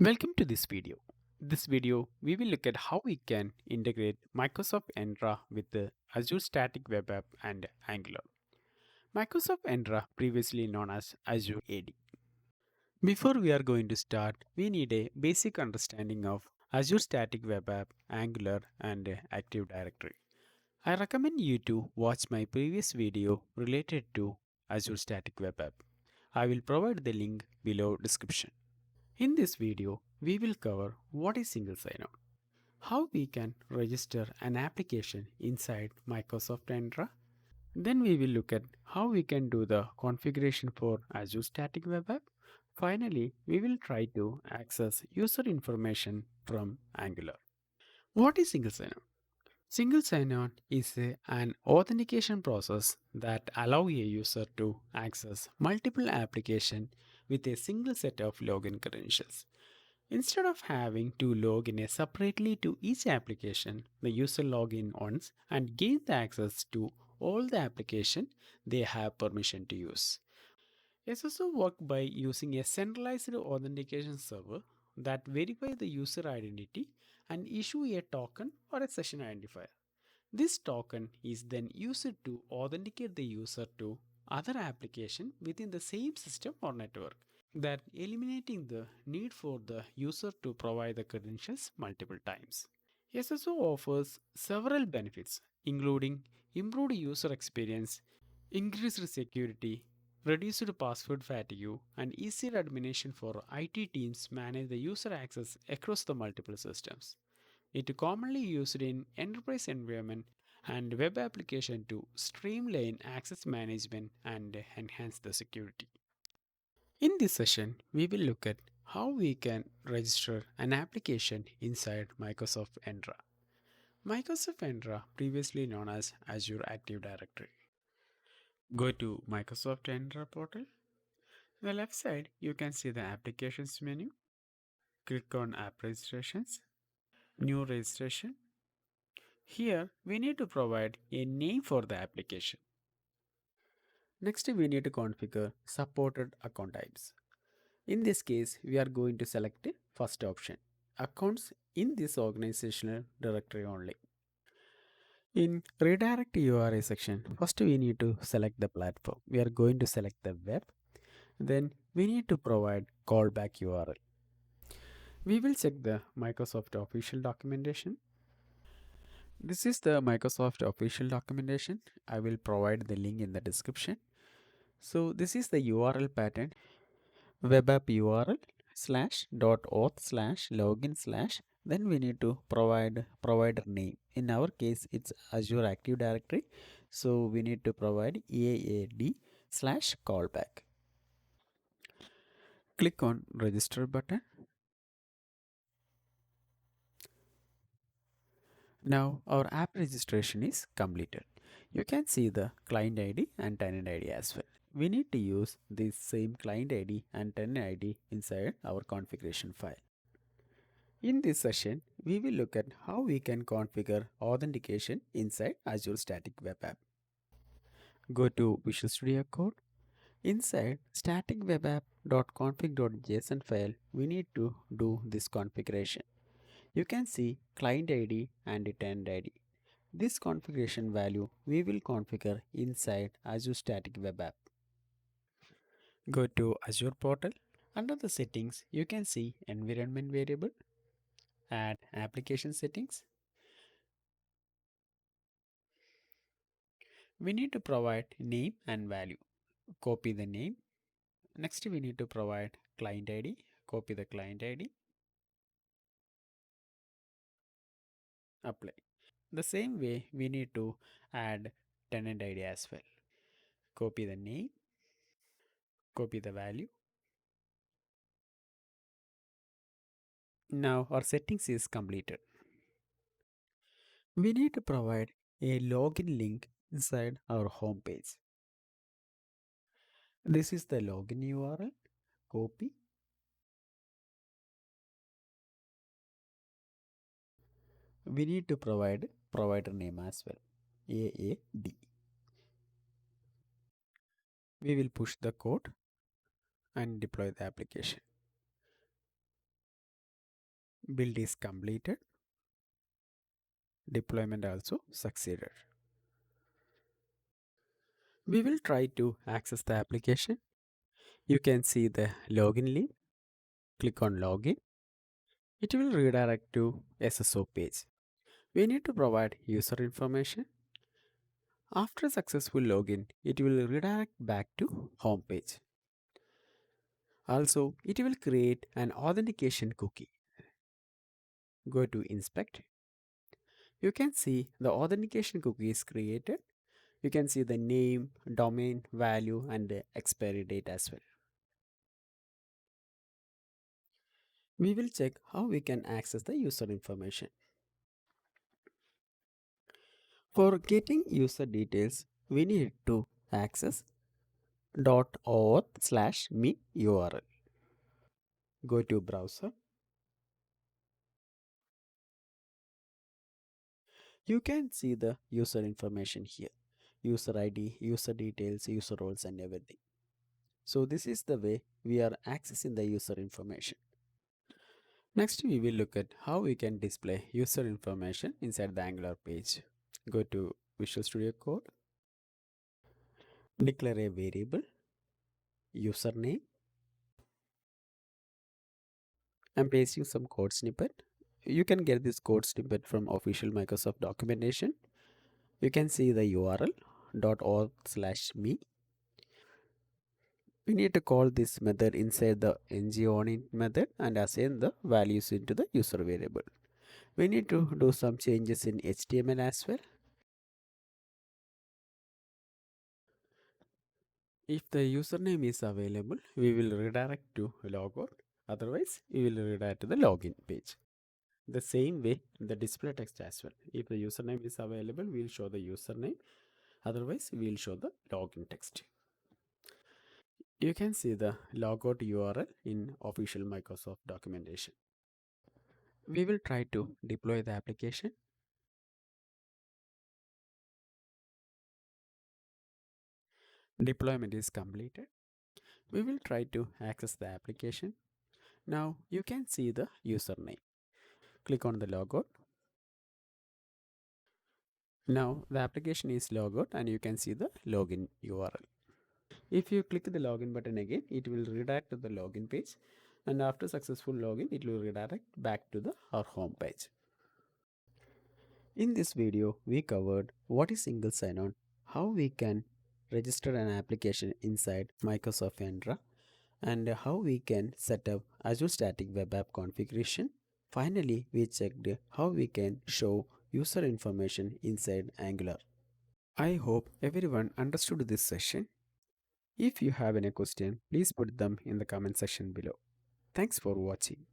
Welcome to this video. This video, we will look at how we can integrate Microsoft Entra with the Azure Static Web App and Angular. Microsoft Entra, previously known as Azure AD. Before we are going to start, we need a basic understanding of Azure Static Web App, Angular, and Active Directory. I recommend you to watch my previous video related to Azure Static Web App. I will provide the link below description. In this video, we will cover what is single sign-on, how we can register an application inside Microsoft Entra. Then we will look at how we can do the configuration for Azure Static Web App. Finally, we will try to access user information from Angular. What is single sign-on? Single sign-on is an authentication process that allows a user to access multiple applications with a single set of login credentials. Instead of having to log in separately to each application, the user log in once and gain the access to all the application they have permission to use. SSO work by using a centralized authentication server that verify the user identity and issue a token or a session identifier. This token is then used to authenticate the user to other application within the same system or network, that eliminating the need for the user to provide the credentials multiple times. SSO offers several benefits, including improved user experience, increased security, reduced password fatigue, and easier administration for IT teams manage the user access across the multiple systems. It is commonly used in enterprise environment and web application to streamline access management and enhance the security. In this session, we will look at how we can register an application inside Microsoft Entra. Microsoft Entra, previously known as Azure Active Directory. Go to Microsoft Entra portal. On the left side, you can see the applications menu. Click on app registrations, new registration. Here, we need to provide a name for the application. Next, we need to configure supported account types. In this case, we are going to select the first option, accounts in this organizational directory only. In redirect URI section, first we need to select the platform. We are going to select the web. Then we need to provide callback URL. We will check the Microsoft official documentation. This is the Microsoft official documentation. I will provide the link in the description. So this is the URL pattern, web app URL slash dot auth slash login slash, then we need to provide provider name. In our case, it's Azure Active Directory. So we need to provide EAD slash callback. Click on register button. Now our app registration is completed. You can see the client ID and tenant ID as well. We need to use this same client ID and tenant ID inside our configuration file. In this session, we will look at how we can configure authentication inside Azure Static Web App. Go to Visual Studio Code. Inside staticwebapp.config.json file, we need to do this configuration. You can see client ID and tenant ID. This configuration value we will configure inside Azure Static Web App. Go to Azure portal. Under the settings, you can see environment variable, add application settings. We need to provide name and value. Copy the name. Next, we need to provide client ID. Copy the client ID. Apply. The same way, we need to add tenant ID as well. Copy the name. Copy the value. Now our settings is completed. We need to provide a login link inside our home page. This is the login URL. Copy. We need to provide provider name as well. AAD. We will push the code and deploy the application. Build is completed. Deployment also succeeded. We will try to access the application. You can see the login link. Click on login. It will redirect to SSO page. We need to provide user information. After successful login, it will redirect back to home page. Also, it will create an authentication cookie. Go to inspect. You can see the authentication cookie is created. You can see the name, domain, value, and the expiry date as well. We will check how we can access the user information. For getting user details, we need to access .auth/me URL. Go to browser. You can see the user information here. User ID, user details, user roles and everything. So this is the way we are accessing the user information. Next we will look at how we can display user information inside the Angular page. Go to Visual Studio Code. Declare a variable username. I'm pasting some code snippet. You can get this code snippet from official Microsoft documentation. You can see the URL .auth/me. We need to call this method inside the ngOnInt method and assign the values into the user variable. We need to do some changes in HTML as well. If the username is available, we will redirect to logout. Otherwise, we will redirect to the login page. The same way, the display text as well. If the username is available, we will show the username. Otherwise, we will show the login text. You can see the logout URL in official Microsoft documentation. We will try to deploy the application. Deployment is completed. We will try to access the application. Now you can see the username. Click on the logout. Now the application is logout and you can see the login URL. If you click the login button again, it will redirect to the login page, and after successful login, it will redirect back to our home page. In this video, we covered what is single sign-on, how we can register an application inside Microsoft Entra, and how we can set up Azure Static Web App configuration. Finally, we checked how we can show user information inside Angular. I hope everyone understood this session. If you have any question, please put them in the comment section below. Thanks for watching.